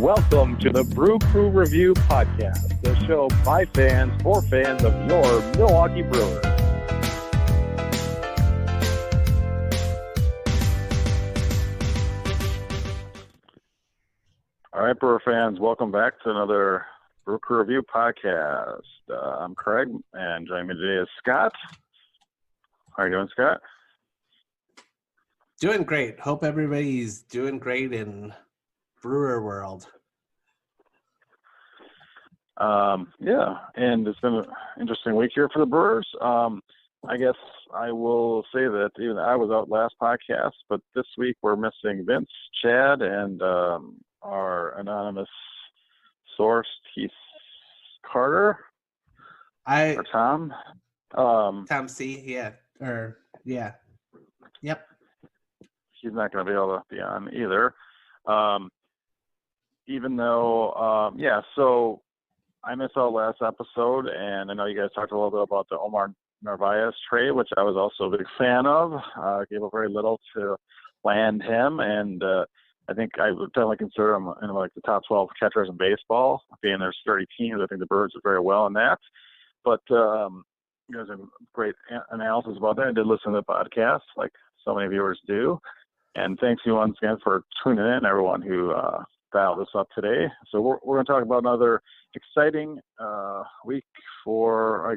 Welcome to the Brew Crew Review Podcast, the show by fans for fans of your Milwaukee Brewers. All right, Brewer fans, welcome back to another Brew Crew Review Podcast. I'm Craig, and joining me today is Scott. How are you doing, Scott? Doing great. Hope everybody's doing great in Brewer world. Yeah, and it's been an interesting week here for the Brewers. I guess I will say that even I was out last podcast, but this week we're missing Vince, Chad, and our anonymous source, Keith Carter, or Tom. Tom C. Yeah. Yep. He's not going to be able to be on either. Even though, so I missed out last episode, and I know you guys talked a little bit about the Omar Narvaez trade, which I was also a big fan of. Gave up very little to land him, and I think I would definitely consider him in like the top 12 catchers in baseball. Being there's 30 teams, I think the Birds are very well in that. But you guys have great analysis about that. I did listen to the podcast, like so many viewers do. And thanks you once again for tuning in, everyone who dialed this up today. So we're going to talk about another exciting week for, I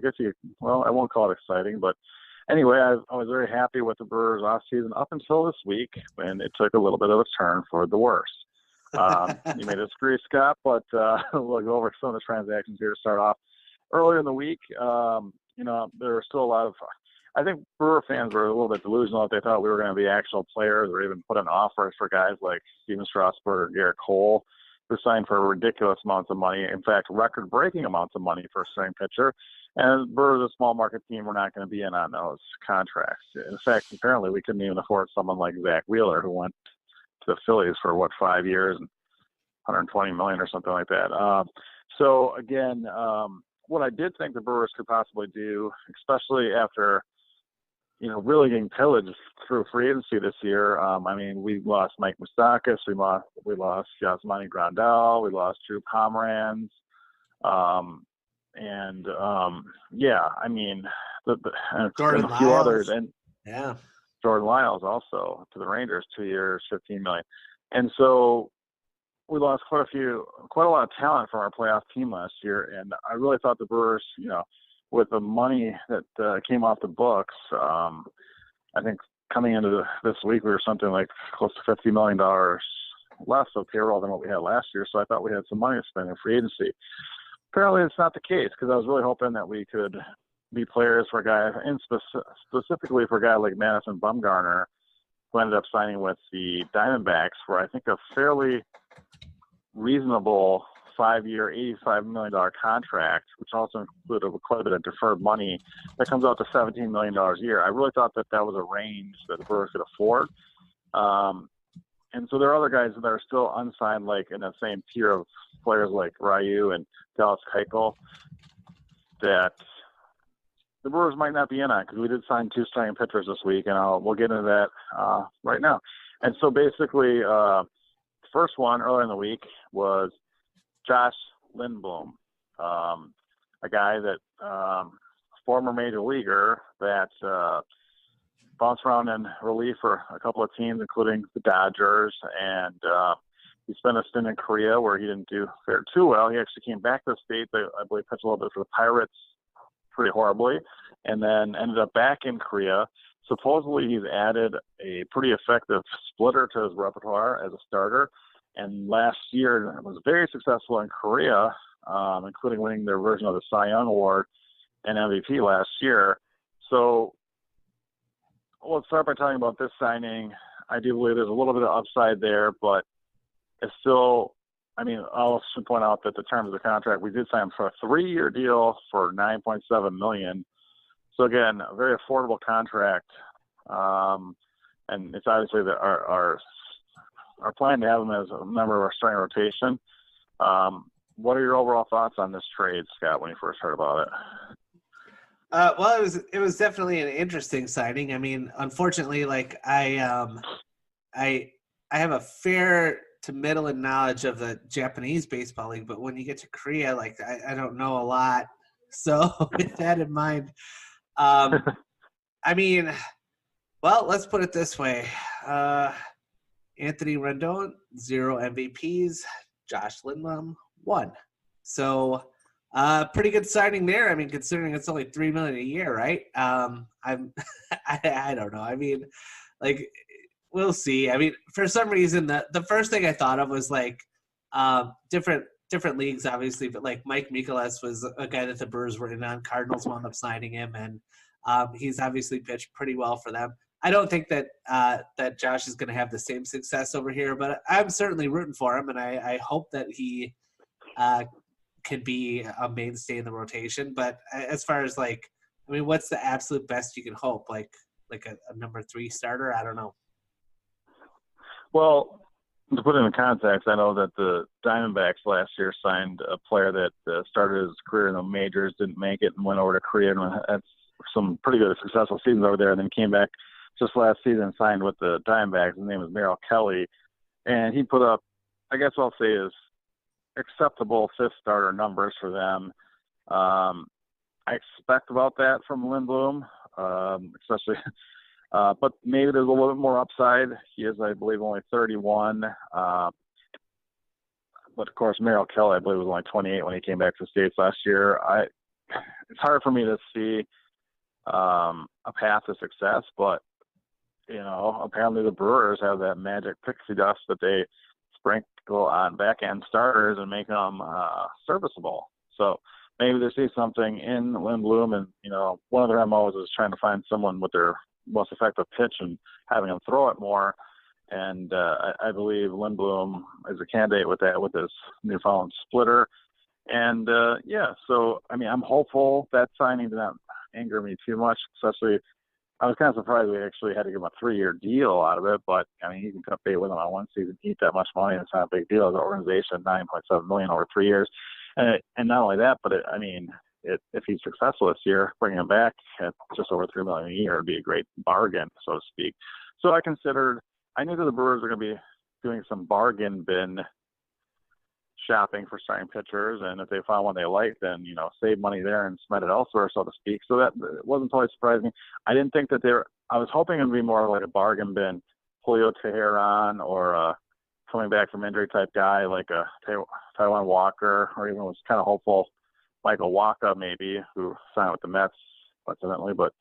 won't call it exciting, but anyway, I was very happy with the Brewers off season up until this week when it took a little bit of a turn for the worse. You may disagree, Scott, but we'll go over some of the transactions here to start off. Earlier in the week, there were still a lot of, I think Brewer fans were a little bit delusional if they thought we were going to be actual players or even put in offers for guys like Steven Strasburg or Garrett Cole, who signed for ridiculous amounts of money, in fact, record-breaking amounts of money for a starting pitcher. And Brewers, a small market team, we're not going to be in on those contracts. In fact, apparently we couldn't even afford someone like Zach Wheeler, who went to the Phillies for, 5 years and $120 million or something like that. So, again, what I did think the Brewers could possibly do, especially after really getting pillaged through free agency this year. We lost Mike Moustakas, we lost Yasmani Grandal, we lost Drew Pomeranz, and Jordan a few Lyles. others, and Yeah, Jordan Lyles also to the Rangers, 2 years, $15 million, and so we lost quite a lot of talent from our playoff team last year, and I really thought the Brewers, with the money that came off the books, I think coming into this week, we were something like close to $50 million less of payroll than what we had last year. So I thought we had some money to spend in free agency. Apparently it's not the case, because I was really hoping that we could be players for a guy, and specifically for a guy like Madison Bumgarner, who ended up signing with the Diamondbacks for, I think, a fairly reasonable 5-year, $85 million contract, which also included quite a bit of deferred money that comes out to $17 million a year. I really thought that was a range that the Brewers could afford. And so there are other guys that are still unsigned, like in the same tier of players like Ryu and Dallas Keuchel, that the Brewers might not be in on, because we did sign 2 starting pitchers this week, and we'll get into that right now. And so basically, the first one earlier in the week was Josh Lindblom, a guy that former major leaguer that bounced around in relief for a couple of teams, including the Dodgers, and he spent a stint in Korea where he didn't do too well. He actually came back to the States, I believe, pitched a little bit for the Pirates pretty horribly, and then ended up back in Korea. Supposedly he's added a pretty effective splitter to his repertoire as a starter. And last year was very successful in Korea, including winning their version of the Cy Young Award and MVP last year. So let's start by talking about this signing. I do believe there's a little bit of upside there, but it's still, I also should point out that the terms of the contract, we did sign him for a 3-year deal for $9.7 million. So again, a very affordable contract. And it's obviously that our plan to have him as a member of our starting rotation. What are your overall thoughts on this trade, Scott, when you first heard about it? Well, it was definitely an interesting signing. Unfortunately, I have a fair to middle in knowledge of the Japanese baseball league, but when you get to Korea, like I don't know a lot. So with that in mind, I mean, well, let's put it this way. Anthony Rendon, 0 MVPs. Josh Lindblom, 1. So pretty good signing there. I mean, considering it's only $3 million a year, right? I don't know. I mean, like, we'll see. I mean, for some reason, the first thing I thought of was like different leagues, obviously, but like Mike Mikolas was a guy that the Brewers were in on. Cardinals wound up signing him, and he's obviously pitched pretty well for them. I don't think that that Josh is going to have the same success over here, but I'm certainly rooting for him, and I hope that he can be a mainstay in the rotation. But as far as like, I mean, what's the absolute best you can hope? Like a number 3 starter? I don't know. Well, to put it in context, I know that the Diamondbacks last year signed a player that started his career in the majors, didn't make it, and went over to Korea and had some pretty good successful seasons over there, and then came back just last season and signed with the Diamondbacks. His name is Merrill Kelly, and he put up, I guess I'll say, is acceptable 5th starter numbers for them. I expect about that from Lindblom, especially – but maybe there's a little bit more upside. He is, I believe, only 31. But, of course, Merrill Kelly, I believe, was only 28 when he came back to the States last year. It's hard for me to see a path to success, but, you know, apparently the Brewers have that magic pixie dust that they sprinkle on back-end starters and make them serviceable. So maybe they see something in Lindblom, and, you know, one of their MOs is trying to find someone with their most effective pitch and having him throw it more. And I believe Lindblom is a candidate with that, with his newfound splitter. And, so, I mean, I'm hopeful that signing did not anger me too much, especially I was kind of surprised we actually had to give him a 3-year deal out of it. But, I mean, you can cut bait with him on one season, eat that much money. It's not a big deal as an organization, $9.7 million over 3 years. And not only that, but if he's successful this year, bringing him back at just over $3 million a year would be a great bargain, so to speak. So I knew that the Brewers were going to be doing some bargain bin shopping for starting pitchers, and if they found one they liked, then, you know, save money there and spend it elsewhere, so to speak. So that wasn't totally surprising. I didn't think that I was hoping it would be more like a bargain bin Julio Teheran or a coming back from injury type guy like a Taiwan Walker, or even was kind of hopeful Michael Wacha maybe, who signed with the Mets coincidentally. But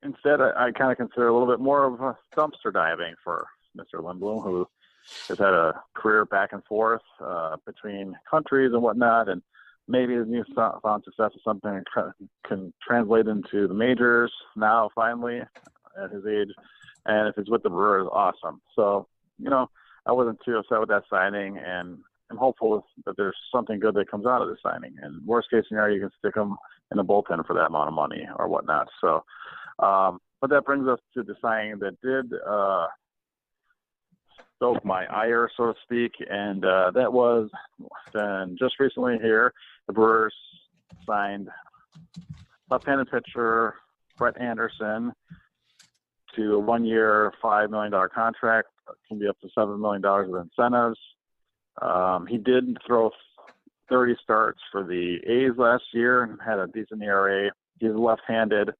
instead, I kind of consider a little bit more of a dumpster diving for Mr. Lindblom, who has had a career back and forth between countries and whatnot, and maybe his newfound success is something that can translate into the majors now, finally, at his age. And if it's with the Brewers, awesome. So, you know, I wasn't too upset with that signing, and I'm hopeful that there's something good that comes out of the signing. And worst case scenario, you can stick him in the bullpen for that amount of money or whatnot. So, but that brings us to the signing that did stoke my ire, so to speak, and that was then just recently here, the Brewers signed left-handed pitcher Brett Anderson to a 1-year, $5 million contract. It can be up to $7 million with incentives. He did throw 30 starts for the A's last year and had a decent ERA. He's left-handed.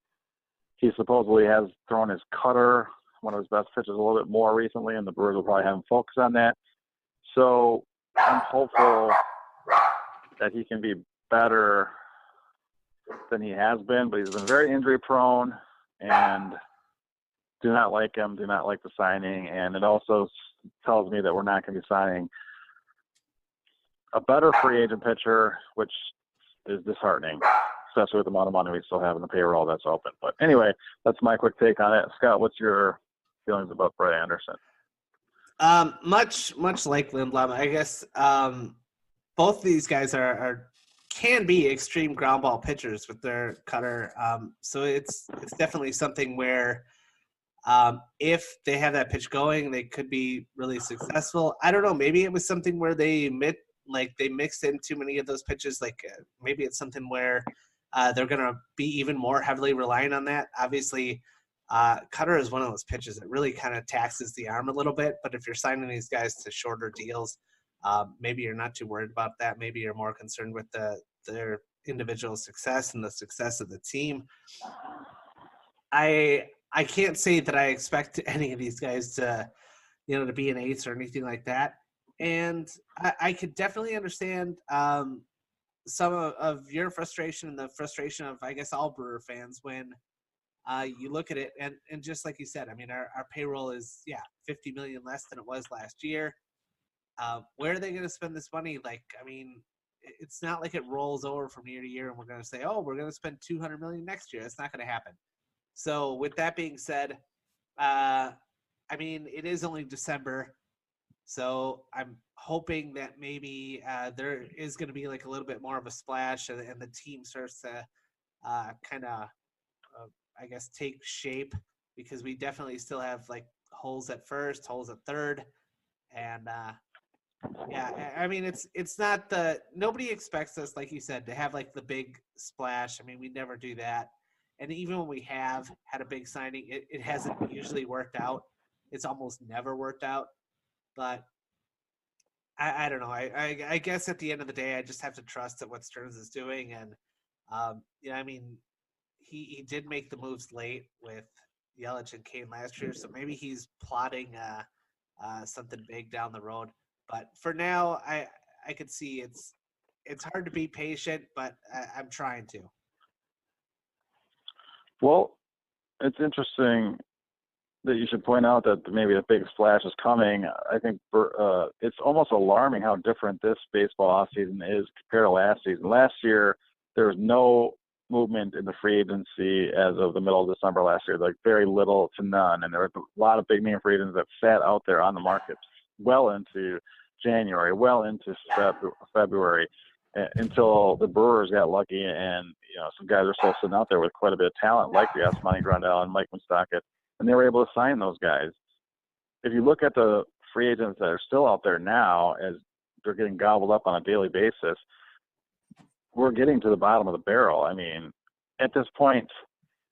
He supposedly has thrown his cutter, one of his best pitches, a little bit more recently, and the Brewers will probably have him focus on that. So I'm hopeful that he can be better than he has been, but he's been very injury-prone, and do not like him, do not like the signing, and it also tells me that we're not going to be signing a better free agent pitcher, which is disheartening, especially with the amount of money we still have in the payroll that's open. But anyway, that's my quick take on it. Scott, what's your feelings about Brett Anderson? Much like Lindblom, I guess both of these guys can be extreme ground ball pitchers with their cutter. So it's definitely something where if they have that pitch going, they could be really successful. I don't know. Maybe it was something where they mixed in too many of those pitches. Maybe it's something where they're going to be even more heavily reliant on that. Obviously, Cutter is one of those pitches that really kind of taxes the arm a little bit. But if you're signing these guys to shorter deals, maybe you're not too worried about that. Maybe you're more concerned with their individual success and the success of the team. I can't say that I expect any of these guys to, to be an ace or anything like that. And I could definitely understand some of your frustration and the frustration of, I guess, all Brewer fans when you look at it. And just like you said, I mean, our payroll is, $50 million less than it was last year. Where are they going to spend this money? Like, I mean, it's not like it rolls over from year to year and we're going to say, oh, we're going to spend $200 million next year. It's not going to happen. So with that being said, I mean, it is only December, so I'm hoping that maybe there is going to be like a little bit more of a splash, and the team starts to kind of, I guess, take shape, because we definitely still have like holes at first, holes at third, and I mean, it's not nobody expects us, like you said, to have like the big splash. I mean, we never do that. And even when we have had a big signing, it hasn't usually worked out. It's almost never worked out. But I don't know. I guess at the end of the day, I just have to trust that what Stearns is doing. And, I mean, he did make the moves late with Yelich and Kane last year. So maybe he's plotting something big down the road. But for now, I could see it's hard to be patient, but I'm trying to. Well, it's interesting that you should point out that maybe a big splash is coming. I think it's almost alarming how different this baseball offseason is compared to last season. Last year, there was no movement in the free agency as of the middle of December last year, like very little to none. And there were a lot of big name free agents that sat out there on the market well into January, well into February, until the Brewers got lucky, and some guys are still sitting out there with quite a bit of talent, like the Yasmani Grandal and Mike Moustakas, and they were able to sign those guys. If you look at the free agents that are still out there now, as they're getting gobbled up on a daily basis, we're getting to the bottom of the barrel. I mean, at this point,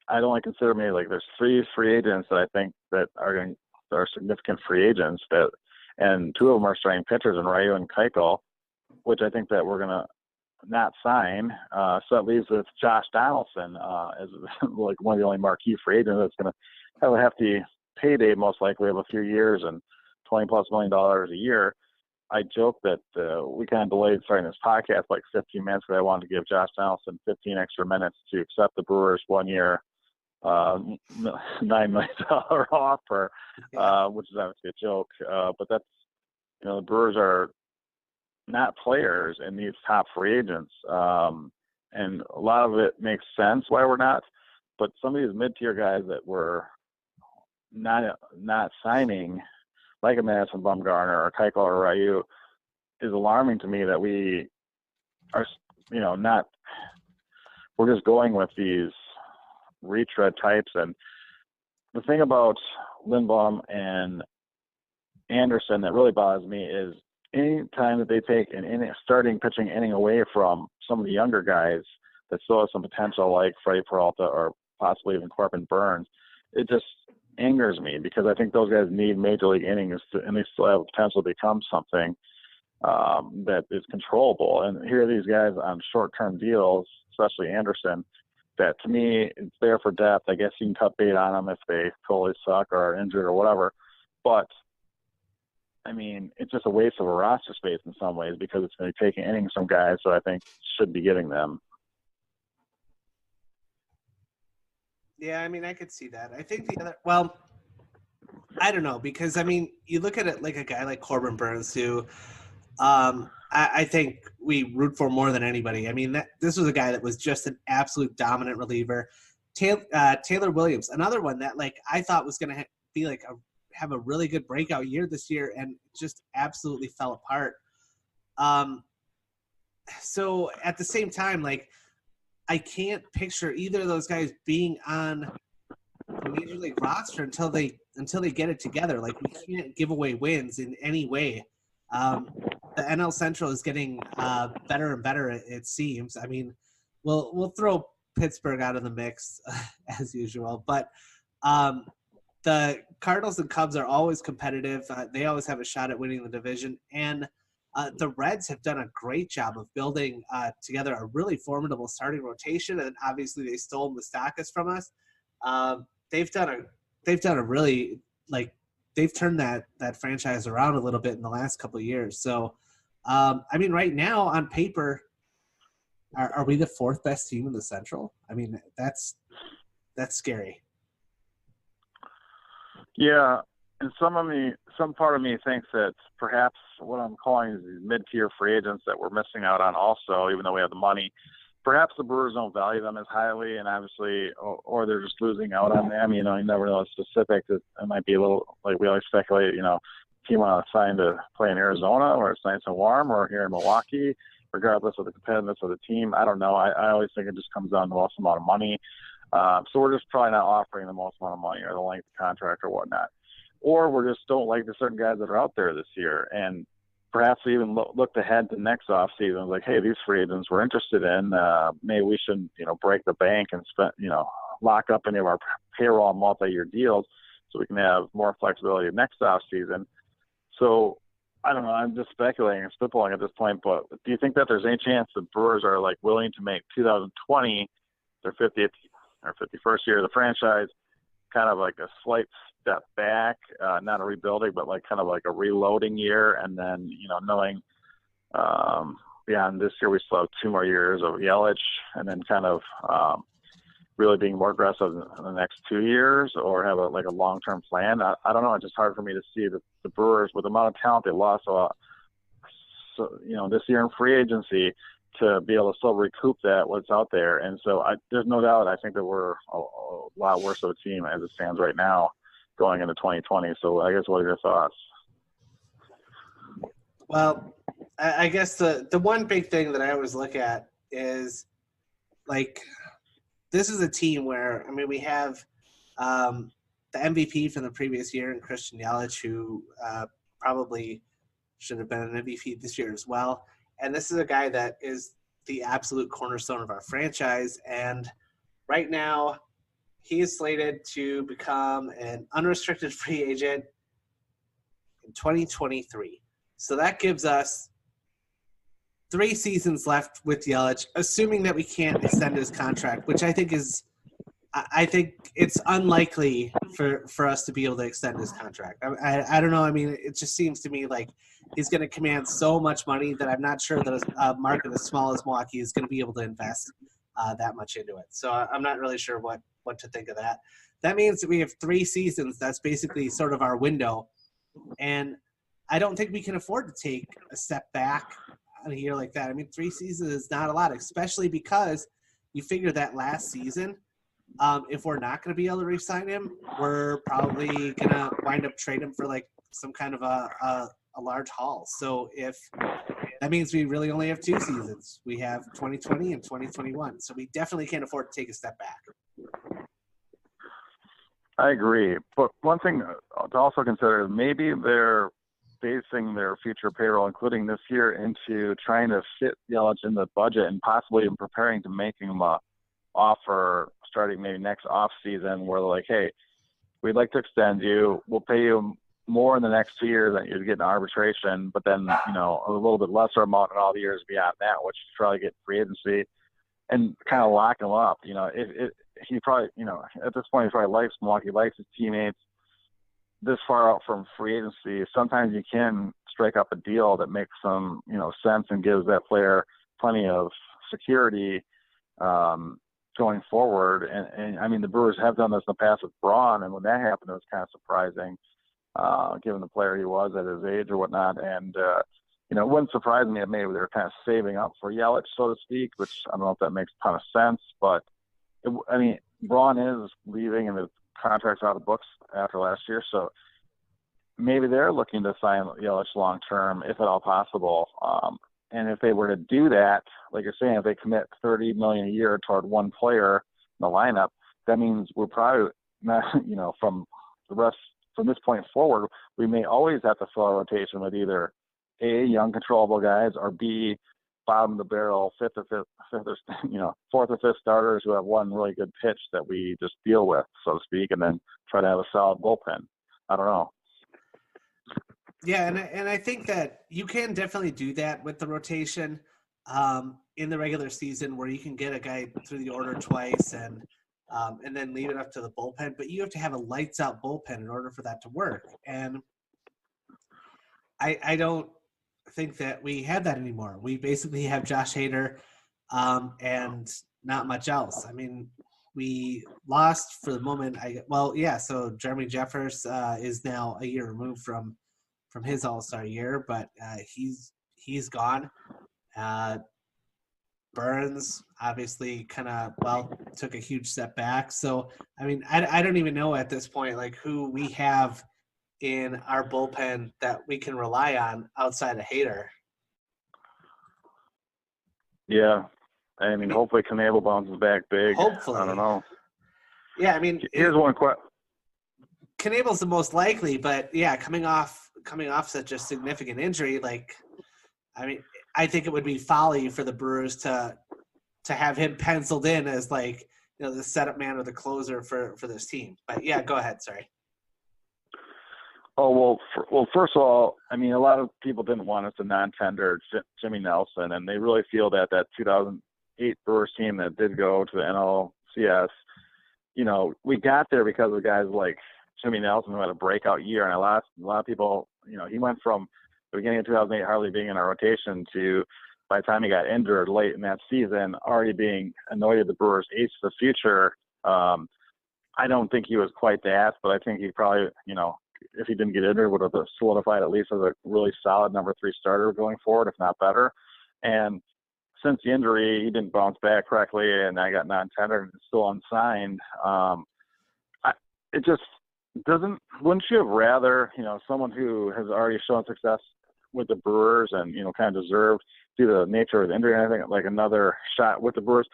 I'd only consider maybe like there's 3 free agents that I think that are significant free agents, and 2 of them are starting pitchers in Ryu and Keuchel, which I think that we're going to not sign. So that leaves with Josh Donaldson as like one of the only marquee free agents that's going to have a hefty payday, most likely, of a few years and $20+ million a year. I joke that we kind of delayed starting this podcast like 15 minutes because I wanted to give Josh Donaldson 15 extra minutes to accept the Brewers 1 year, $9 million offer, which is obviously a joke. But that's, the Brewers are not players in these top free agents. And a lot of it makes sense why we're not. But some of these mid-tier guys that we're not signing, like a Madison Bumgarner or Keuchel or Ryu, is alarming to me that we are, not – we're just going with these retread types. And the thing about Lindblom and Anderson that really bothers me is any time that they take an starting pitching inning away from some of the younger guys that still have some potential, like Freddie Peralta or possibly even Corbin Burns, it just angers me, because I think those guys need major league innings and they still have potential to become something that is controllable. And here are these guys on short-term deals, especially Anderson, that to me it's there for depth. I guess you can cut bait on them if they totally suck or are injured or whatever. But I mean, it's just a waste of a roster space in some ways, because it's going to be taking innings from guys that I think should be getting them. Yeah, I mean, I could see that. I think I don't know, because, I mean, you look at it like a guy like Corbin Burns, who I think we root for more than anybody. I mean, this was a guy that was just an absolute dominant reliever. Taylor Williams, another one that, like, I thought was going to be like have a really good breakout year this year, and just absolutely fell apart. So at the same time, like, I can't picture either of those guys being on the major league roster until they get it together. Like, we can't give away wins in any way. The NL Central is getting better and better, it seems. I mean, we'll throw Pittsburgh out of the mix as usual, but The Cardinals and Cubs are always competitive. They always have a shot at winning the division. And the Reds have done a great job of building together a really formidable starting rotation. And obviously they stole Moustakas from us. They've done a really, like, they've turned that franchise around a little bit in the last couple of years. So, I mean, right now on paper, are we the fourth best team in the Central? I mean, that's scary. Yeah, and some part of me thinks that perhaps what I'm calling these mid-tier free agents that we're missing out on also, even though we have the money, perhaps the Brewers don't value them as highly, and obviously, or they're just losing out on them. You know, you never know specifics. It might be a little, like we always speculate, you know, team want to sign to play in Arizona where it's nice and warm, or here in Milwaukee, regardless of the competitiveness of the team. I don't know. I always think it just comes down to the most amount of money. So we're just probably not offering the most amount of money or the length of contract or whatnot. Or we just don't like the certain guys that are out there this year. And perhaps we even looked ahead to next offseason, like, hey, these free agents we're interested in, maybe we should, you know, break the bank and spend, you know, lock up any of our payroll and multi-year deals so we can have more flexibility next offseason. So I don't know. I'm just speculating and spitballing at this point, but do you think that there's any chance the Brewers are like willing to make 2020 their 50th or 51st year of the franchise, kind of like a slight step back, not a rebuilding, but like kind of like a reloading year, and then, you know, knowing beyond this year we still have 2 more years of Yelich, and then kind of really being more aggressive in the next 2 years, or have a long-term plan. I don't know. It's just hard for me to see the Brewers, with the amount of talent they lost, so you know, this year in free agency, to be able to still recoup that what's out there. And so there's no doubt I think that we're a lot worse of a team as it stands right now going into 2020. So I guess what are your thoughts? Well, I guess the one big thing that I always look at is, like, this is a team where, I mean, we have the MVP from the previous year in Christian Yelich, who probably should have been an MVP this year as well. And this is a guy that is the absolute cornerstone of our franchise. And right now, he is slated to become an unrestricted free agent in 2023. So that gives us 3 seasons left with Yelich, assuming that we can't extend his contract, which I think it's unlikely for us to be able to extend his contract. I don't know. I mean, it just seems to me like he's going to command so much money that I'm not sure that a market as small as Milwaukee is going to be able to invest that much into it. So I'm not really sure what to think of that. That means that we have 3 seasons. That's basically sort of our window. And I don't think we can afford to take a step back on a year like that. I mean, 3 seasons is not a lot, especially because you figure that last season, if we're not going to be able to re-sign him, we're probably going to wind up trading him for like some kind of a large haul. So if that means we really only have 2 seasons, we have 2020 and 2021. So we definitely can't afford to take a step back. I agree. But one thing to also consider is maybe they're basing their future payroll, including this year, into trying to fit Yelich in the budget and possibly even preparing to making him an offer starting maybe next off season, where they're like, hey, we'd like to extend you. We'll pay you more in the next 2 years than you'd get in arbitration, but then, you know, a little bit lesser amount in all the years beyond that, which you probably get free agency, and kind of lock him up. You know, he probably, you know, at this point, he probably likes Milwaukee, likes his teammates. This far out from free agency, sometimes you can strike up a deal that makes some, you know, sense and gives that player plenty of security going forward. And I mean, the Brewers have done this in the past with Braun, and when that happened, it was kind of surprising, given the player he was at his age or whatnot. And you know, it wouldn't surprise me if maybe they were kind of saving up for Yelich, so to speak, which I don't know if that makes a ton of sense. But I mean, Braun is leaving, and the contract's out of the books after last year, so maybe they're looking to sign Yelich long term, if at all possible. And if they were to do that, like you're saying, if they commit $30 million a year toward one player in the lineup, that means we're probably not, you know, from this point forward, we may always have to fill our rotation with either A, young controllable guys, or B, bottom of the barrel, fourth or fifth starters who have one really good pitch that we just deal with, so to speak, and then try to have a solid bullpen. I don't know. Yeah, and I think that you can definitely do that with the rotation in the regular season, where you can get a guy through the order twice and then leave it up to the bullpen. But you have to have a lights out bullpen in order for that to work. And I don't think that we have that anymore. We basically have Josh Hader and not much else. I mean, we lost for the moment. So Jeremy Jeffers is now a year removed from his All-Star year, but he's gone. Burns obviously took a huge step back. So, I mean, I don't even know at this point, like, who we have in our bullpen that we can rely on outside of Hader. Yeah. I mean, hopefully Knebel bounces back big. Hopefully. I don't know. Yeah, I mean, here's one question. Knebel's the most likely, but yeah, coming off such a significant injury, like, I mean, I think it would be folly for the Brewers to have him penciled in as, like, you know, the setup man or the closer for this team. But yeah, go ahead. Sorry. Oh, well, first of all, I mean, a lot of people didn't want us to non-tender Jimmy Nelson, and they really feel that 2008 Brewers team that did go to the NLCS, you know, we got there because of guys like Jimmy Nelson, who had a breakout year, and a lot of people, you know, he went from the beginning of 2008 hardly being in our rotation to, by the time he got injured late in that season, already being anointed the Brewers' ace of the future. I don't think he was quite that, but I think he probably, you know, if he didn't get injured, would have solidified at least as a really solid number 3 starter going forward, if not better. And since the injury, he didn't bounce back correctly, and I got non-tendered and still unsigned. It just doesn't. Wouldn't you have rather, you know, someone who has already shown success with the Brewers and, you know, kind of deserved, due to the nature of the injury and everything, like another shot with the Brewers?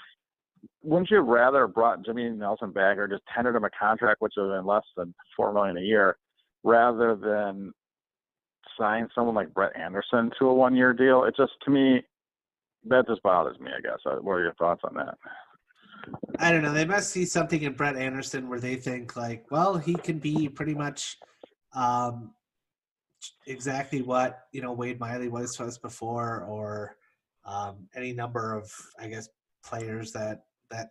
Wouldn't you have rather brought Jimmy Nelson back or just tendered him a contract which would have been less than $4 million a year, rather than sign someone like Brett Anderson to a 1-year deal? It just, to me, that just bothers me, I guess. What are your thoughts on that? I don't know. They must see something in Brett Anderson where they think, like, well, he can be pretty much exactly what, you know, Wade Miley was to us before, or any number of, I guess, players that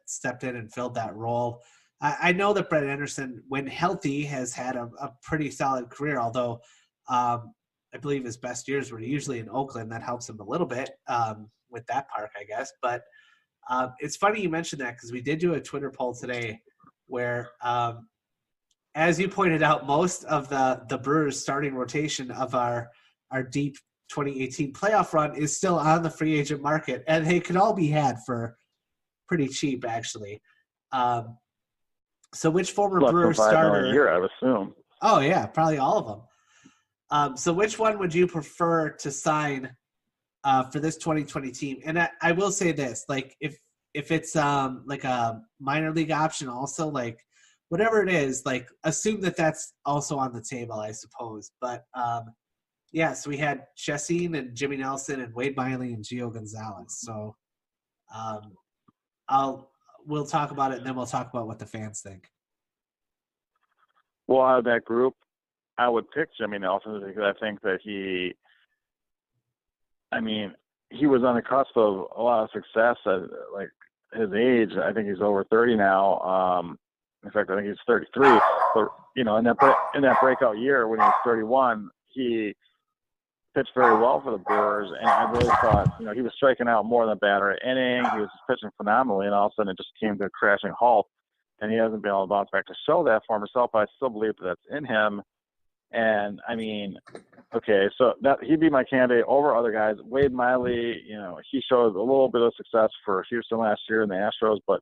stepped in and filled that role. I know that Brett Anderson, when healthy, has had a pretty solid career, although I believe his best years were usually in Oakland. That helps him a little bit with that park, I guess. But it's funny you mentioned that, because we did do a Twitter poll today where, as you pointed out, most of the Brewers starting rotation of our deep 2018 playoff run is still on the free agent market, and they could all be had for pretty cheap, actually. So which former Brewer starter? A year, I would assume. Oh yeah, probably all of them. So which one would you prefer to sign for this 2020 team? And I will say this, like, if it's like a minor league option, also, like, whatever it is, like, assume that that's also on the table, I suppose. But yeah, so we had Chessin and Jimmy Nelson and Wade Miley and Gio Gonzalez. So we'll talk about it, and then we'll talk about what the fans think. Well, out of that group, I would pick Jimmy Nelson because I think that he was on the cusp of a lot of success at, like, his age. I think he's over 30 now. In fact, I think he's 33. But, you know, in that breakout year when he was 31, he pitched very well for the Brewers, and I really thought, you know, he was striking out more than a batter at inning. He was pitching phenomenally, and all of a sudden it just came to a crashing halt, and he hasn't been able to bounce back to show that for himself, but I still believe that that's in him. And, I mean, okay, so that he'd be my candidate over other guys. Wade Miley, you know, he showed a little bit of success for Houston last year in the Astros, but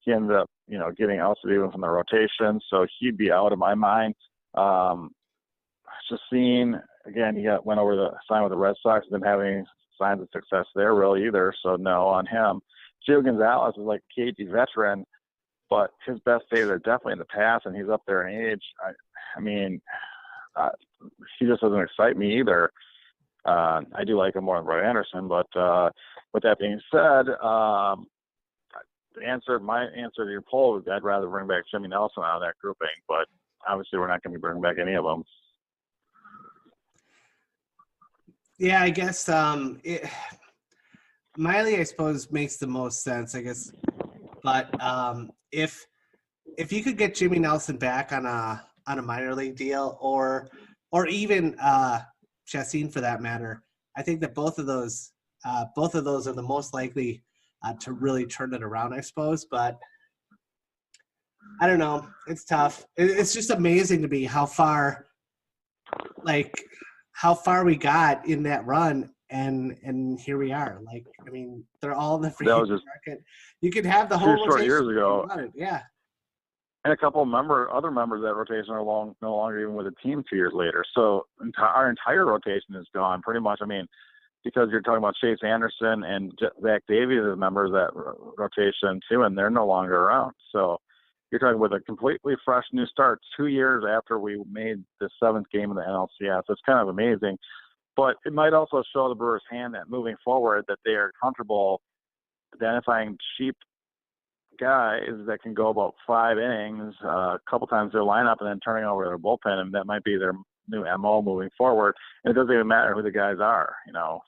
he ended up, you know, getting ousted even from the rotation, so he'd be out of my mind. Just seeing, again, he went over the sign with the Red Sox, didn't have any signs of success there really either, so no on him. Gio Gonzalez is like a cagey veteran, but his best days are definitely in the past, and he's up there in age. I mean, he just doesn't excite me either. I do like him more than Brett Anderson, but with that being said, my answer to your poll is I'd rather bring back Jimmy Nelson out of that grouping, but obviously we're not going to be bringing back any of them. Yeah, I guess Miley, I suppose, makes the most sense, I guess. But if you could get Jimmy Nelson back on a minor league deal, or even Chassin for that matter, I think that both of those are the most likely to really turn it around, I suppose. But I don't know. It's tough. It's just amazing to me how far we got in that run, and here we are. Like, I mean, they're all in the free agent market. You could have the whole rotation short years ago. Yeah. And a couple of other members of that rotation are no longer even with the team 2 years later. So our entire rotation is gone pretty much. I mean, because you're talking about Chase Anderson and Zach Davies as members of that rotation too, and they're no longer around. So you're talking with a completely fresh new start 2 years after we made the 7th game of the NLCS. It's kind of amazing. But it might also show the Brewers' hand that moving forward that they are comfortable identifying cheap guys that can go about 5 innings a couple times their lineup and then turning over their bullpen, and that might be their new MO moving forward. And it doesn't even matter who the guys are,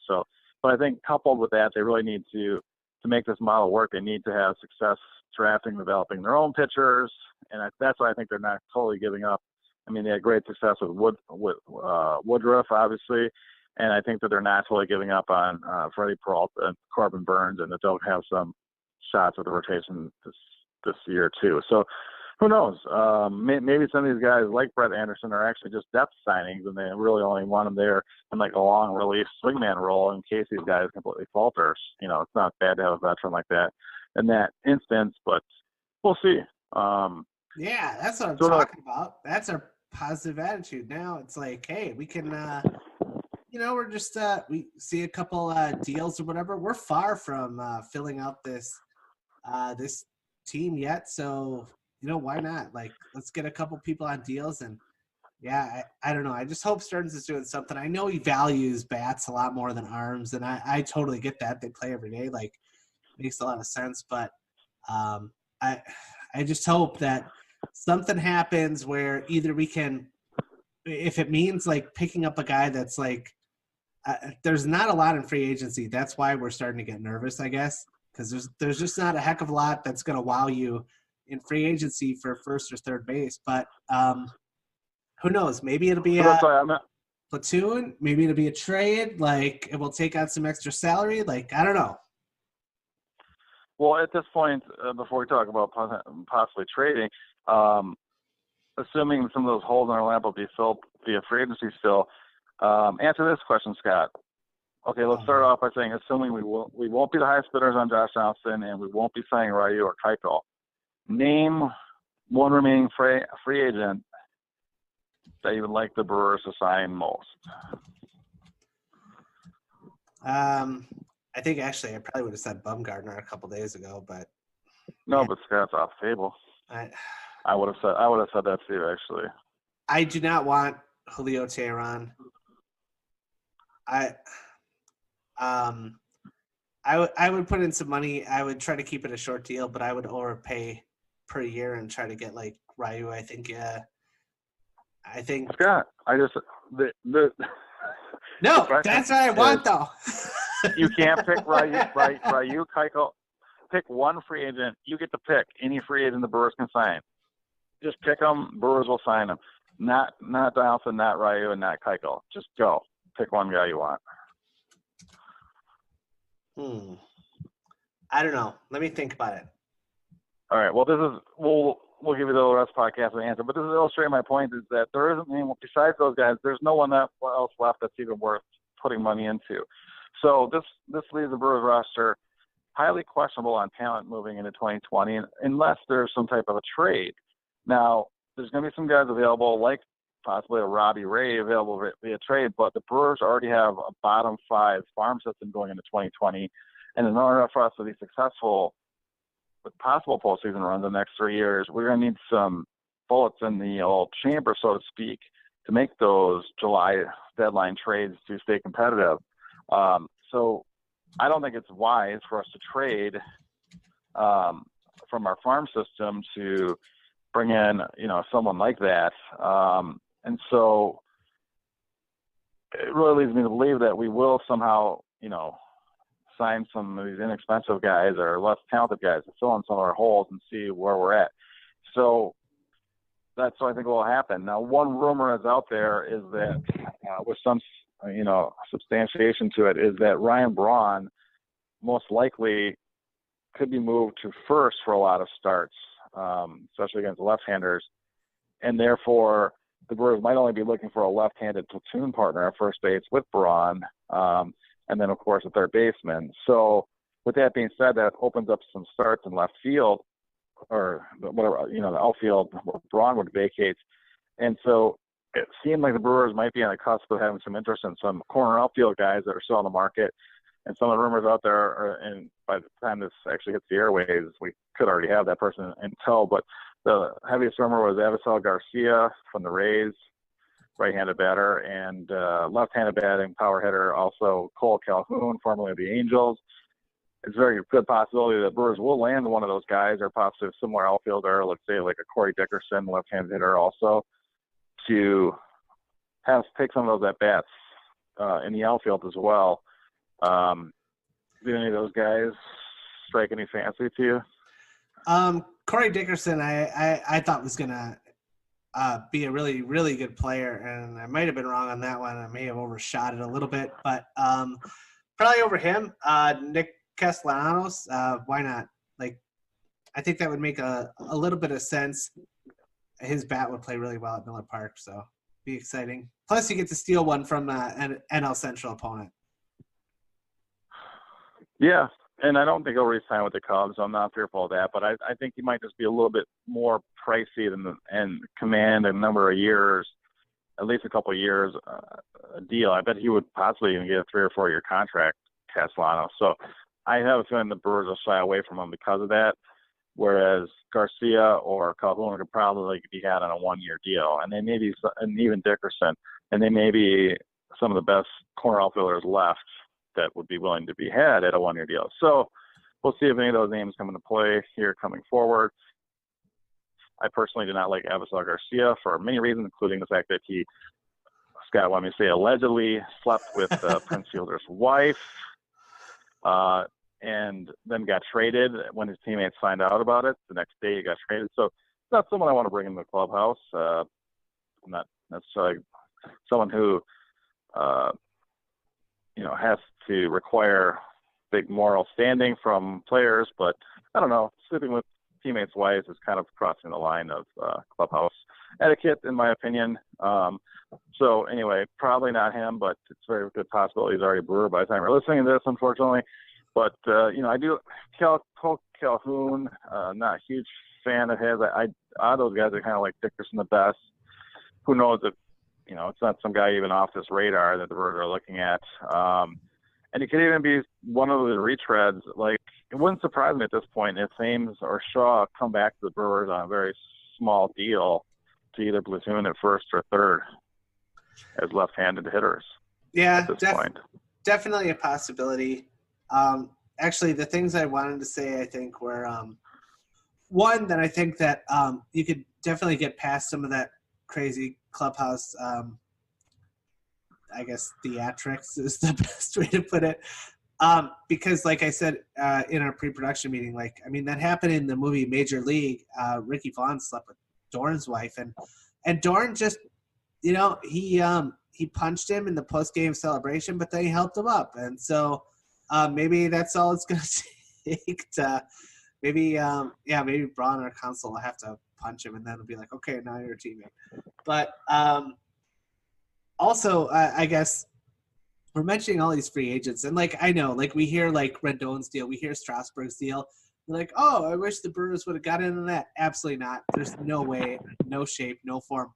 So, but I think coupled with that, they really need to make this model work. They need to have success drafting, developing their own pitchers, and that's why I think they're not totally giving up. I mean, they had great success with Woodruff, obviously, and I think that they're not totally giving up on Freddie Peralta and Corbin Burns, and that they'll have some shots with the rotation this year too. So who knows? Maybe some of these guys like Brett Anderson are actually just depth signings, and they really only want them there in like a long relief swingman role in case these guys completely falter. It's not bad to have a veteran like that in that instance, but we'll see. Yeah, that's what I'm talking about. That's our positive attitude. Now it's like, hey, we can, we're just we see a couple deals or whatever. We're far from filling out this team yet, so why not? Like, let's get a couple people on deals, and I don't know. I just hope Stearns is doing something. I know he values bats a lot more than arms, and I totally get that. They play every day, like, makes a lot of sense. But I just hope that something happens where either we can, if it means like picking up a guy that's like, there's not a lot in free agency. That's why we're starting to get nervous, I guess, because there's just not a heck of a lot that's going to wow you in free agency for first or third base. But who knows? Maybe it'll be a platoon. Maybe it'll be a trade. Like, it will take out some extra salary. Like, I don't know. Well, at this point, before we talk about possibly trading, assuming some of those holes in our lineup will be filled via free agency still, answer this question, Scott. Okay, let's start off by saying, assuming we won't be the highest bidders on Josh Johnson and we won't be signing Ryu or Keuchel, name one remaining free agent that you would like the Brewers to sign most. I think actually I probably would have said Bumgarner a couple days ago, but but Scott's off the table. I would have said that too, actually. I do not want Julio Teheran. I would put in some money. I would try to keep it a short deal, but I would overpay per year and try to get like Ryu. I think Scott, No, that's what I want though. You can't pick Ryu, Keuchel. Pick one free agent. You get to pick any free agent the Brewers can sign. Just pick them. Brewers will sign them. Not Donaldson, not Ryu, and not Keuchel. Just go. Pick one guy you want. I don't know. Let me think about it. All right. Well, we'll give you the rest of the podcast an answer, but this is illustrating my point is that there isn't anyone besides those guys. There's no one else left that's even worth putting money into. So this leaves the Brewers roster highly questionable on talent moving into 2020, unless there's some type of a trade. Now, there's going to be some guys available, like possibly a Robbie Ray available via trade, but the Brewers already have a bottom 5 farm system going into 2020, and in order for us to be successful with possible postseason runs in the next 3 years, we're going to need some bullets in the old chamber, so to speak, to make those July deadline trades to stay competitive. So I don't think it's wise for us to trade from our farm system to bring in, someone like that. And so it really leads me to believe that we will somehow, sign some of these inexpensive guys or less talented guys to fill in some of our holes and see where we're at. So that's what I think will happen. Now, one rumor that's out there is that, with some, substantiation to it, is that Ryan Braun most likely could be moved to first for a lot of starts, especially against left-handers, and therefore the Brewers might only be looking for a left-handed platoon partner at first base with Braun, and then, of course, a third baseman. So with that being said, that opens up some starts in left field, or whatever, the outfield where Braun would vacate. And so it seemed like the Brewers might be on the cusp of having some interest in some corner outfield guys that are still on the market. And some of the rumors out there are, and by the time this actually hits the airwaves, we could already have that person in tow. But the heaviest rumor was Avisail Garcia from the Rays, right-handed batter, and left-handed batting power hitter, also Cole Calhoun, formerly of the Angels. It's a very good possibility that Brewers will land one of those guys, or possibly a similar outfielder, let's say like a Corey Dickerson, left-handed hitter also, to take some of those at-bats in the outfield as well. Do any of those guys strike any fancy to you? Corey Dickerson, I thought was going to be a really, really good player, and I might have been wrong on that one. I may have overshot it a little bit, but probably over him. Nick Castellanos, why not? Like, I think that would make a little bit of sense. His bat would play really well at Miller Park, so be exciting. Plus, you get to steal one from an NL Central opponent. Yeah, and I don't think he'll re-sign with the Cubs. I'm not fearful of that, but I think he might just be a little bit more pricey and command a number of years, at least a couple of years, a deal. I bet he would possibly even get a 3 or 4 year contract, Castellanos. So I have a feeling the Brewers will shy away from him because of that, whereas Garcia or Calhoun could probably be had on a 1 year deal, and they may be, and even Dickerson, and they may be some of the best corner outfielders left that would be willing to be had at a 1 year deal. So we'll see if any of those names come into play here coming forward. I personally do not like Avisail Garcia for many reasons, including the fact that he, Scott wanted me to say, allegedly slept with Prince Fielder's wife, and then got traded when his teammates found out about it. The next day he got traded. So it's not someone I want to bring in the clubhouse. I'm not necessarily someone who, has to require big moral standing from players, but I don't know, sleeping with teammates' wives is kind of crossing the line of clubhouse etiquette, in my opinion. So anyway, probably not him, but it's a very good possibility he's already a Brewer by the time we're listening to this, unfortunately. But, I do Calhoun, not a huge fan of his. Those guys are kind of like Dickerson the best. Who knows if, it's not some guy even off this radar that the Brewers are looking at. And it could even be one of the retreads. Like, it wouldn't surprise me at this point if Ames or Shaw come back to the Brewers on a very small deal to either platoon at first or third as left-handed hitters. Yeah, at this point. Definitely a possibility. Actually, the things I wanted to say, I think, were one, that I think that you could definitely get past some of that crazy clubhouse, I guess theatrics is the best way to put it. Because like I said in our pre-production meeting, that happened in the movie Major League. Ricky Vaughn slept with Dorn's wife, and Dorn just, he punched him in the post-game celebration, but then he helped him up. And so maybe that's all it's going to take to maybe Braun or Counsell will have to punch him, and then it'll be like, okay, now you're a teammate. But also, I guess we're mentioning all these free agents, and I know, we hear Rendon's deal, we hear Strasburg's deal. We're like, oh, I wish the Brewers would have got into that. Absolutely not. There's no way, no shape, no form.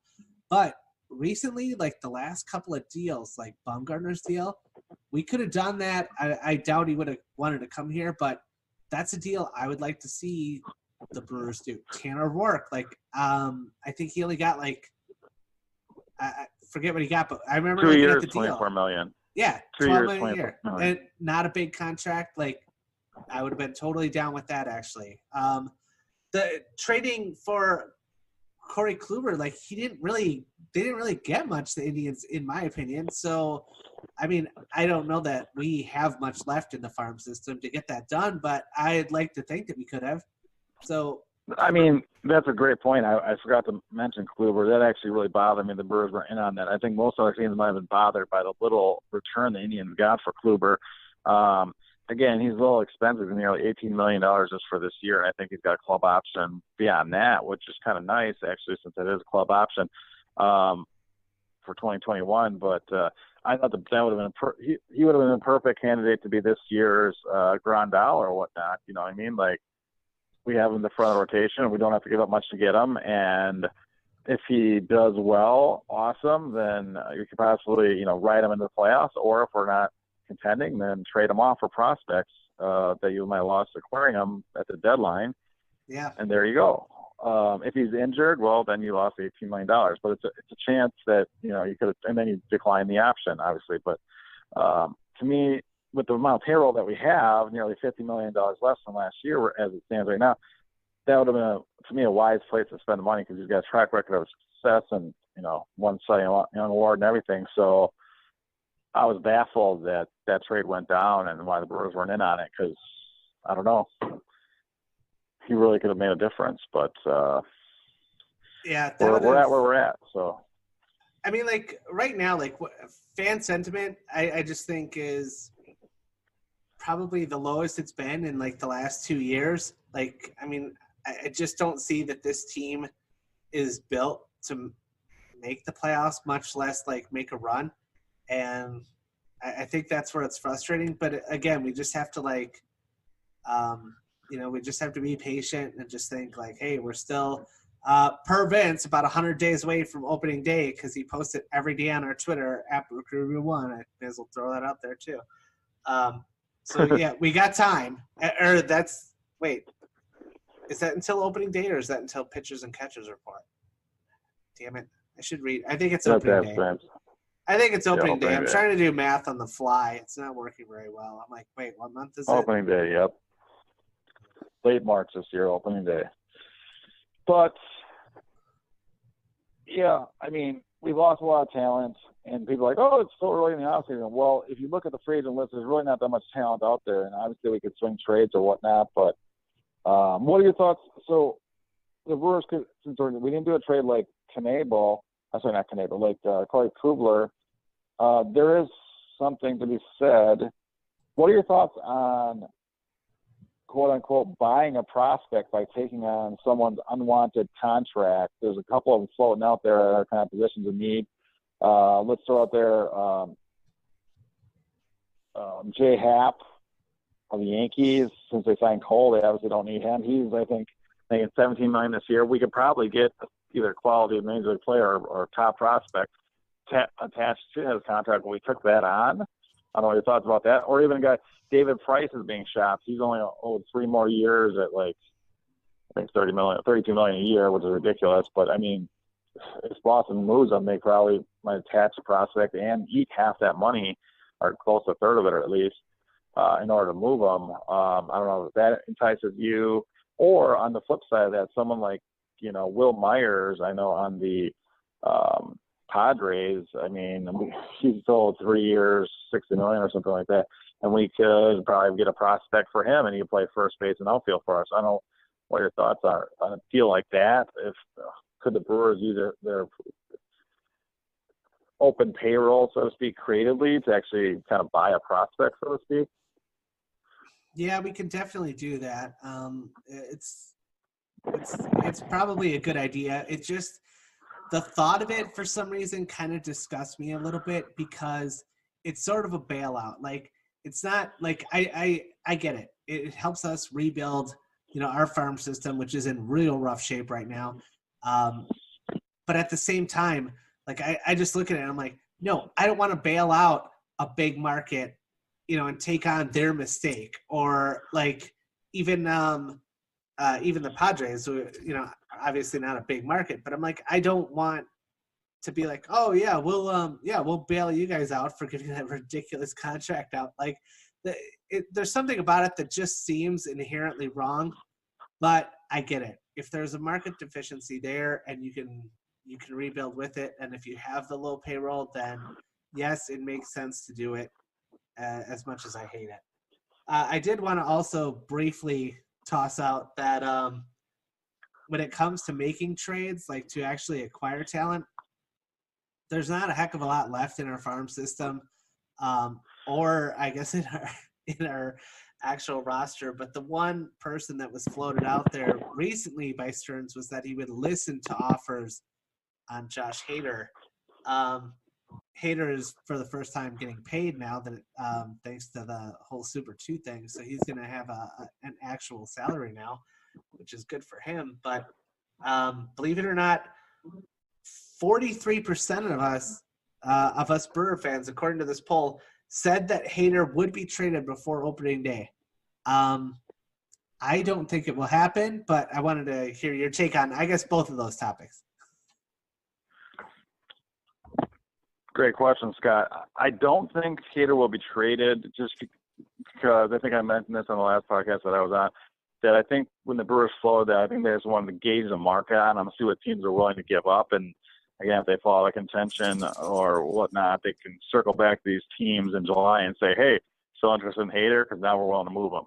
But recently, the last couple of deals, like Bumgarner's deal, we could have done that. I doubt he would have wanted to come here, but that's a deal I would like to see the Brewers do. Tanner Rourke, I think he only got forget what he got, but I remember 2 looking years, at the deal. $24 million. Yeah, 2 $12 years, million a 24 year, million. and not a big contract. Like I would have been totally down with that actually. The trading for Corey Kluber, like they didn't really get much, the Indians, in my opinion. So, I mean, I don't know that we have much left in the farm system to get that done, but I'd like to think that we could have. So, I mean, that's a great point. I forgot to mention Kluber. That actually really bothered me. The Brewers were in on that. I think most other teams might have been bothered by the little return the Indians got for Kluber. Again, he's a little expensive, nearly $18 million just for this year. I think he's got a club option beyond that, which is kind of nice, actually, since it is a club option for 2021. But I thought that would have been he would have been a perfect candidate to be this year's Grandal or whatnot. You know what I mean? Like, we have him in the front of the rotation. We don't have to give up much to get him. And if he does well, awesome, then you could possibly, ride him into the playoffs. Or if we're not contending, then trade him off for prospects that you might have lost acquiring him at the deadline. Yeah. And there you go. If he's injured, well, then you lost $18 million. But it's a chance that, you could have, and then you decline the option, obviously. But to me, with the amount of payroll that we have, nearly $50 million less than last year as it stands right now, that would have been, to me, a wise place to spend the money because he's got a track record of success and, one Cy Young Award and everything. So I was baffled that that trade went down and why the Brewers weren't in on it because, I don't know, he really could have made a difference. But yeah, we're at where we're at. So, I mean, like right now, like fan sentiment, I just think is probably the lowest it's been in like the last 2 years. Like, I mean, I just don't see that this team is built to make the playoffs, much less like make a run. And I think that's where it's frustrating. But again, we just have to like, we just have to be patient and just think like, hey, we're still per Vince about 100 days away from opening day because he posted every day on our Twitter at Brew1. I may as well throw that out there too. So yeah, we got time. Or is that until opening day or is that until pitchers and catchers report? Damn it, I should read. I think it's opening day. I think it's opening day. I'm trying to do math on the fly. It's not working very well. I'm like, wait, what month is it? Opening day, yep. Late March this year, opening day. But yeah, I mean, we lost a lot of talent. And people are like, oh, it's still early in the offseason. Well, if you look at the free agent list, there's really not that much talent out there. And obviously we could swing trades or whatnot. But what are your thoughts? So the Brewers could, since we didn't do a trade like Corey Kluber, there is something to be said. What are your thoughts on, quote unquote, buying a prospect by taking on someone's unwanted contract? There's a couple of them floating out there that are kind of positions of need. Let's throw out there Jay Happ of the Yankees. Since they signed Cole, they obviously don't need him. He's, I think, making $17 million this year. We could probably get either quality major league player or top prospect attached to his contract when we took that on. I don't know your thoughts about that. Or even a guy, David Price is being shopped. He's only owed 3 more years at I think $32 million a year, which is ridiculous. But I mean, if Boston moves him, they probably might attach the prospect and eat half that money, or close to a third of it at least, in order to move him. I don't know if that entices you. Or on the flip side of that, someone like, Will Myers, I know on the Padres, I mean, he's sold 3 years, $60 million or something like that. And we could probably get a prospect for him and he could play first base and outfield for us. I don't know what your thoughts are on a deal like that. Could the Brewers use their open payroll, so to speak, creatively to actually kind of buy a prospect, so to speak? Yeah, we can definitely do that. It's probably a good idea. It's just the thought of it for some reason kind of disgusts me a little bit because it's sort of a bailout. Like, it's not like I get it. It helps us rebuild, our farm system, which is in real rough shape right now. But at the same time, like I just look at it and I'm like, no, I don't want to bail out a big market, and take on their mistake. Or like even the Padres, who, obviously not a big market, but I'm like, I don't want to be like, oh yeah, we'll bail you guys out for giving that ridiculous contract out. Like, there's something about it that just seems inherently wrong. But I get it. If there's a market deficiency there and you can rebuild with it, and if you have the low payroll, then yes, it makes sense to do it. As much as I hate it, I did want to also briefly toss out that when it comes to making trades, like to actually acquire talent, there's not a heck of a lot left in our farm system, or I guess in our actual roster. But the one person that was floated out there recently by Stearns was that he would listen to offers on Josh Hader. Hader is for the first time getting paid now that thanks to the whole Super 2 thing. So he's going to have an actual salary now, which is good for him. But believe it or not, 43% of us Brewer fans, according to this poll, said that Hader would be traded before opening day. I don't think it will happen, but I wanted to hear your take on, I guess, both of those topics. Great question, Scott. I don't think Hader will be traded just because I think I mentioned this on the last podcast that I was on, that I think when the Brewers floated that, I think they just wanted to gauge the market on them, see what teams are willing to give up. And again, if they fall out of contention or whatnot, they can circle back to these teams in July and say, hey, still interested in Hader because now we're willing to move them.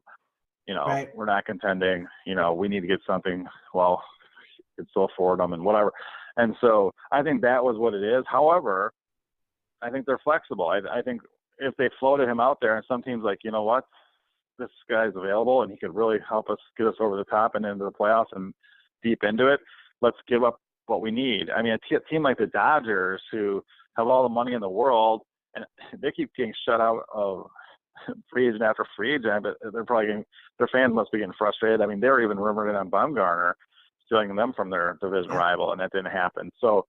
Right. We're not contending. We need to get something. Well, you can still afford them and whatever. And so I think that was what it is. However, I think they're flexible. I think if they floated him out there and some teams like, you know what, this guy's available and he could really help us get us over the top and into the playoffs and deep into it, let's give up what we need. I mean, a team like the Dodgers who have all the money in the world and they keep getting shut out of free agent after free agent, but they're probably their fans must be getting frustrated. I mean, they were even rumored on Bumgarner stealing them from their division rival, and that didn't happen. So,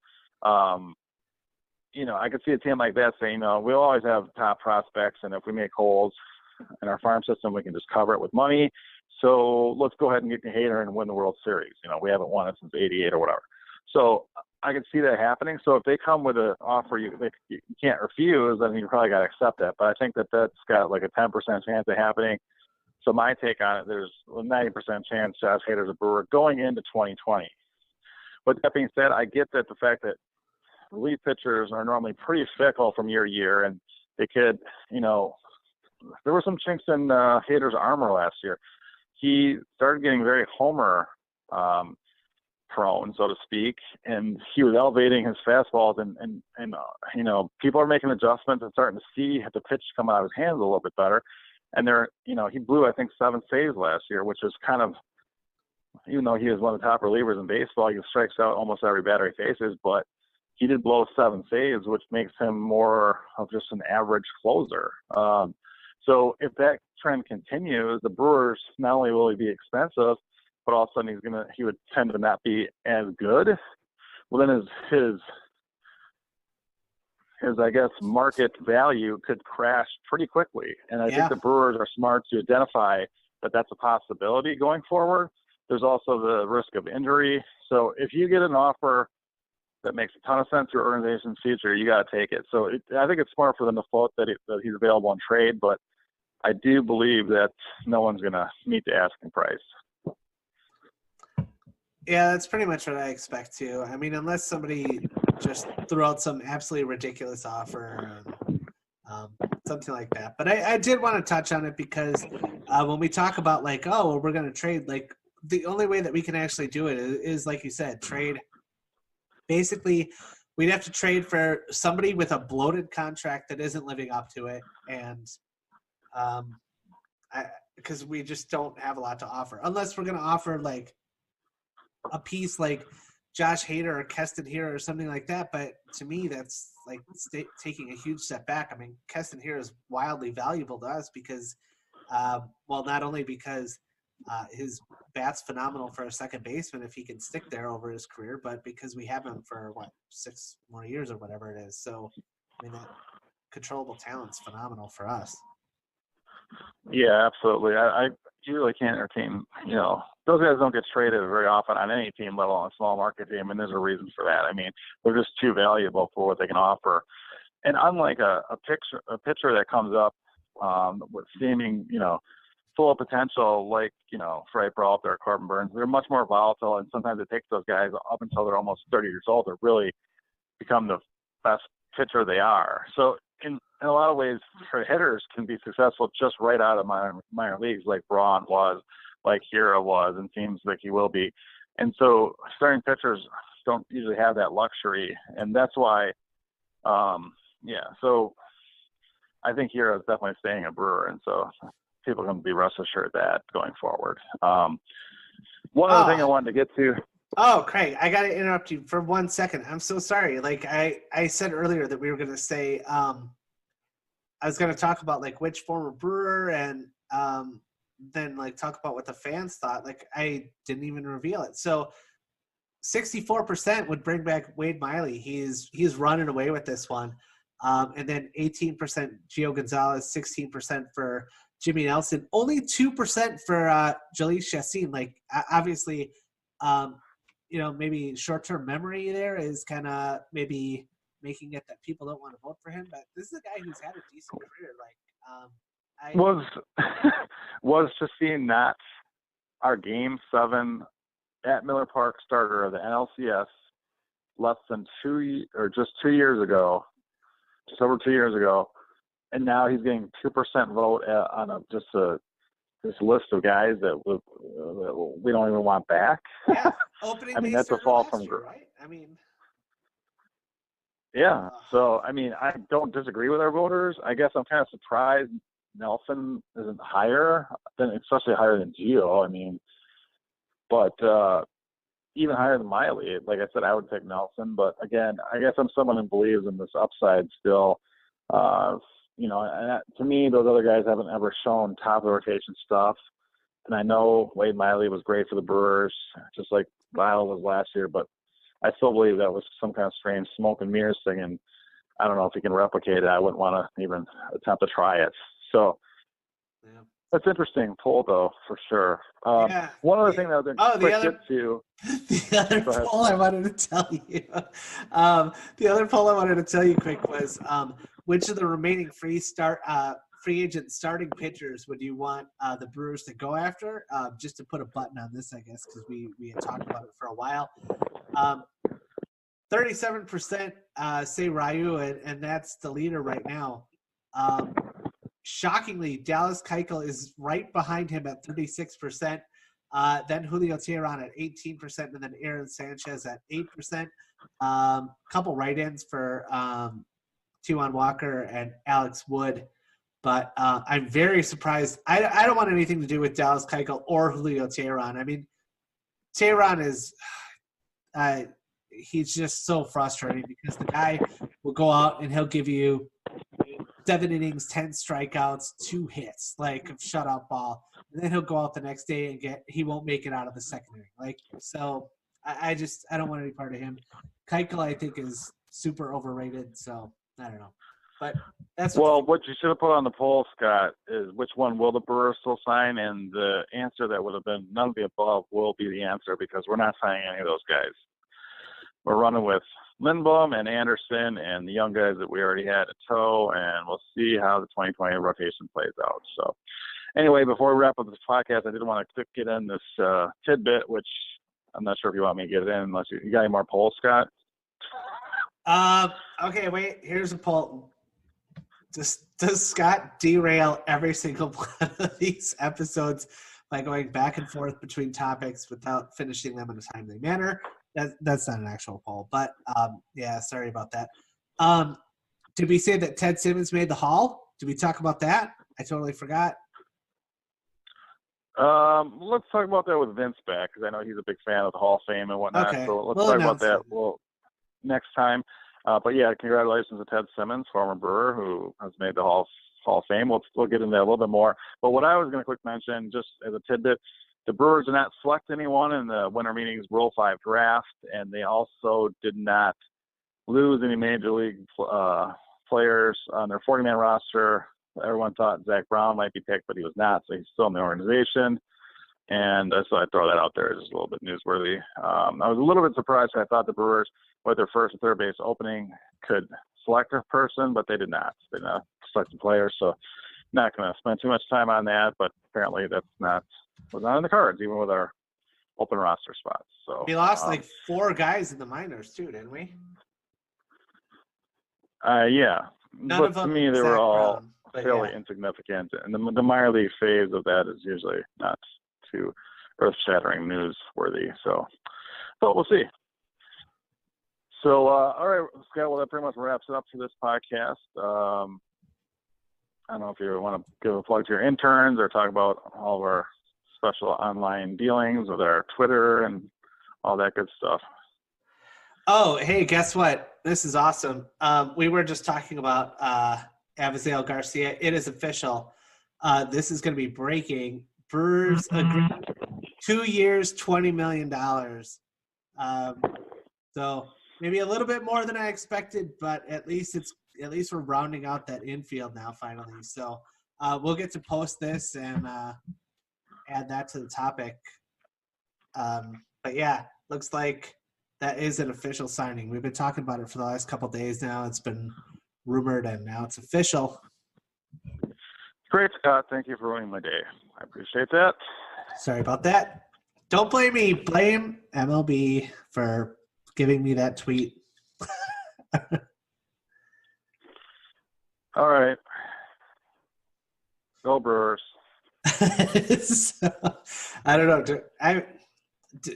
I could see a team like that saying, we'll always have top prospects, and if we make holes in our farm system, we can just cover it with money. So let's go ahead and get Hader and win the World Series. We haven't won it since '88 or whatever. So I could see that happening. So if they come with an offer you can't refuse, then you probably got to accept that. But I think that's got like a 10% chance of happening. So my take on it, there's a 90% chance Josh Hader's a Brewer going into 2020. But that being said, I get that the fact that relief pitchers are normally pretty fickle from year to year, and they could, there were some chinks in Hader's armor last year. He started getting very homer prone, so to speak, and he was elevating his fastballs, and people are making adjustments and starting to see the pitch come out of his hands a little bit better. And he blew, I think, 7 saves last year, which is kind of, even though he was one of the top relievers in baseball, he strikes out almost every batter he faces, but he did blow 7 saves, which makes him more of just an average closer. So if that trend continues, the Brewers not only will he be expensive, but all of a sudden he would tend to not be as good. Well, then his I guess market value could crash pretty quickly. And I think the Brewers are smart to identify that that's a possibility going forward. There's also the risk of injury. So if you get an offer that makes a ton of sense to your organization's future, you got to take it. So I think it's smart for them to float that he's available in trade, but I do believe that no one's going to meet the asking price. Yeah, that's pretty much what I expect too. I mean, unless somebody just threw out some absolutely ridiculous offer, something like that. But I did want to touch on it because when we talk about like, oh, we're going to trade, like the only way that we can actually do it is like you said, trade. Basically, we'd have to trade for somebody with a bloated contract that isn't living up to it, and because we just don't have a lot to offer, unless we're going to offer like a piece like Josh Hader or Keston Hiura or something like that. But to me, that's like taking a huge step back. I mean, Keston Hiura is wildly valuable to us because, not only because his bat's phenomenal for a second baseman if he can stick there over his career, but because we have him for 6 more years or whatever it is. So, I mean, that controllable talent's phenomenal for us. Yeah, absolutely. you really can't entertain, those guys don't get traded very often on any team, let alone a small market team, and there's a reason for that. I mean, they're just too valuable for what they can offer. And unlike a pitcher that comes up with seeming, full of potential, like, Freddie Peralta or Corbin Burns, they're much more volatile, and sometimes it takes those guys up until they're almost 30 years old to really become the best pitcher they are. So in a lot of ways, hitters can be successful just right out of minor leagues, like Braun was, like Hira was, and seems like he will be. And so starting pitchers don't usually have that luxury, and that's why, so I think Hira is definitely staying a Brewer, and so people can be rest assured that going forward. One other thing I wanted to get to. Oh, Craig, I got to interrupt you for 1 second. I'm so sorry. Like I said earlier that we were going to say, I was going to talk about like which former Brewer and then like talk about what the fans thought. Like I didn't even reveal it. So 64% would bring back Wade Miley. He's running away with this one. And then 18% Gio Gonzalez, 16% for Jimmy Nelson, only 2% for Jalees Chassin. Like obviously, maybe short-term memory there is kind of maybe making it that people don't want to vote for him. But this is a guy who's had a decent career. Was Chassin not our Game 7 at Miller Park starter of the NLCS less than 2 years ago, just over 2 years ago, and now he's getting 2% vote on this list of guys that we don't even want back. Yeah, opening. I mean, that's a fall from year, right? I mean, yeah. So I mean, I don't disagree with our voters. I guess I'm kind of surprised Nelson isn't higher especially higher than Gio. I mean, but even higher than Miley. Like I said, I would pick Nelson. But again, I guess I'm someone who believes in this upside still. And to me, those other guys haven't ever shown top of the rotation stuff. And I know Wade Miley was great for the Brewers, just like Lyle was last year, but I still believe that was some kind of strange smoke and mirrors thing. And I don't know if he can replicate it. I wouldn't want to even attempt to try it. So that's interesting poll, though, for sure. One other thing that I was going to get to. The other poll I wanted to tell you. The other poll I wanted to tell you quick was which of the remaining free agent starting pitchers would you want the Brewers to go after? Just to put a button on this, I guess, because we had talked about it for a while. 37% say Ryu, and that's the leader right now. Shockingly, Dallas Keuchel is right behind him at 36%. Then Julio Teheran at 18%, and then Aaron Sanchez at 8%. Couple write-ins for Taijuan Walker and Alex Wood. But I'm very surprised. I don't want anything to do with Dallas Keuchel or Julio Teheran. I mean, Teheran is he's just so frustrating because the guy will go out and he'll give you 7 innings, 10 strikeouts, 2 hits, like a shutout ball. And then he'll go out the next day and he won't make it out of the second inning. Like, so I don't want any part of him. Keuchel, I think, is super overrated. So I don't know. But that's what you should have put on the poll, Scott, is which one will the Brewers still sign? And the answer that would have been none of the above will be the answer because we're not signing any of those guys. We're running with Lindblom and Anderson and the young guys that we already had at tow, and we'll see how the 2020 rotation plays out. So anyway, before we wrap up this podcast, I did want to get in this tidbit, which I'm not sure if you want me to get it in unless you got any more polls, Scott? Okay, wait. Here's a poll. Does Scott derail every single one of these episodes by going back and forth between topics without finishing them in a timely manner? That's not an actual poll, but sorry about that. Did we say that Ted Simmons made the Hall? Did we talk about that? I totally forgot. Let's talk about that with Vince back because I know he's a big fan of the Hall of Fame and whatnot. Okay. So let's talk about that next time. But yeah, congratulations to Ted Simmons, former Brewer, who has made the Hall of Fame. We'll get into that a little bit more. But what I was going to quick mention, just as a tidbit, the Brewers did not select anyone in the winter meetings Rule 5 draft, and they also did not lose any major league players on their 40-man roster Everyone thought Zach Brown might be picked, but he was not, so he's still in the organization. And so I throw that out there as a little bit newsworthy. I was a little bit surprised. I thought the Brewers, with their first and third base opening, could select a person, but they did not. They did not select the players, so not going to spend too much time on that. But apparently was not in the cards, even with our open roster spots. So we lost like 4 guys in the minors too, didn't we? Yeah. None but of to them me, they Zach were all Brown, fairly insignificant. And the minor league phase of that is usually not too earth-shattering newsworthy. So, but we'll see. So, all right, Scott, well, that pretty much wraps it up for this podcast. I don't know if you want to give a plug to your interns or talk about all of our special online dealings with our Twitter and all that good stuff. Oh, hey, guess what? This is awesome. We were just talking about Avisail Garcia. It is official. This is going to be breaking. Brewers agree 2 years, $20 million. So maybe a little bit more than I expected, but at least we're rounding out that infield now finally. So we'll get to post this and add that to the topic. But yeah, looks like that is an official signing. We've been talking about it for the last couple of days now. It's been rumored, and now it's official. Great, Scott. Thank you for ruining my day. I appreciate that. Sorry about that. Don't blame me. Blame MLB for giving me that tweet. All right. Go Brewers. So, I don't know.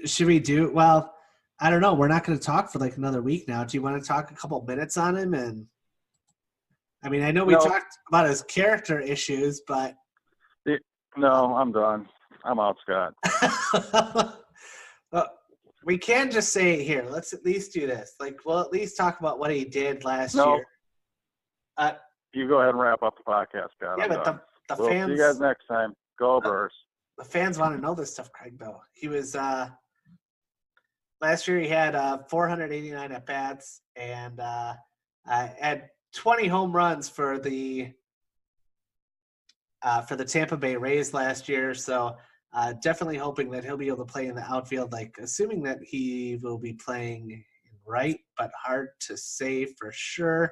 Should we do – well, I don't know. We're not going to talk for like another week now. Do you want to talk a couple minutes on him? And I mean, I know we talked about his character issues, but no, I'm done. I'm out, Scott. Well, we can just say it here. Let's at least do this. Like, we'll at least talk about what he did last year. You go ahead and wrap up the podcast, Scott. Yeah, but the we'll fans. See you guys next time. Go Brewers. The fans want to know this stuff, Craig. Though he was last year, he had 489 at bats and had 20 home runs for the Tampa Bay Rays last year. So definitely hoping that he'll be able to play in the outfield. Like assuming that he will be playing in right, but hard to say for sure.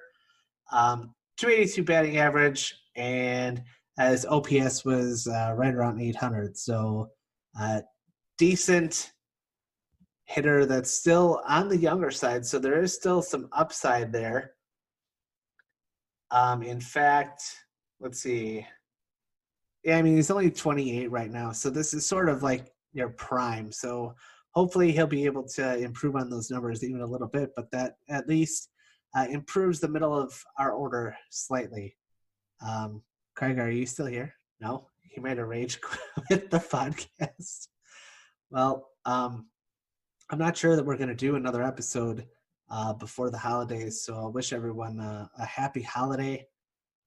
282 batting average, and his OPS was right around 800. So decent hitter that's still on the younger side. So there is still some upside there. In fact, let's see. Yeah, I mean, he's only 28 right now. So this is sort of like your prime. So hopefully he'll be able to improve on those numbers even a little bit, but that at least improves the middle of our order slightly. Craig, are you still here? No? He might have rage quit the podcast. Well, I'm not sure that we're going to do another episode before the holidays, so I wish everyone a happy holiday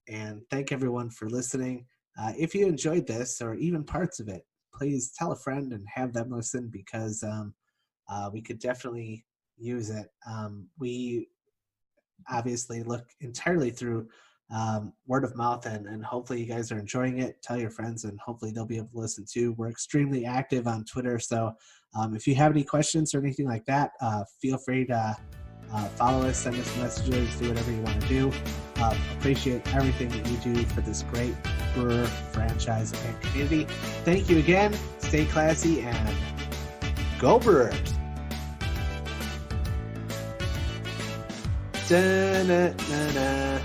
and thank everyone for listening. If you enjoyed this or even parts of it, please tell a friend and have them listen because we could definitely use it. We obviously look entirely through word of mouth, and hopefully you guys are enjoying it. Tell your friends, and hopefully they'll be able to listen too. We're extremely active on Twitter, so if you have any questions or anything like that, feel free to follow us, send us messages, do whatever you want to do. Appreciate everything that you do for this great Brewer franchise and community. Thank you again. Stay classy and go Brewers. Da-na-na-na.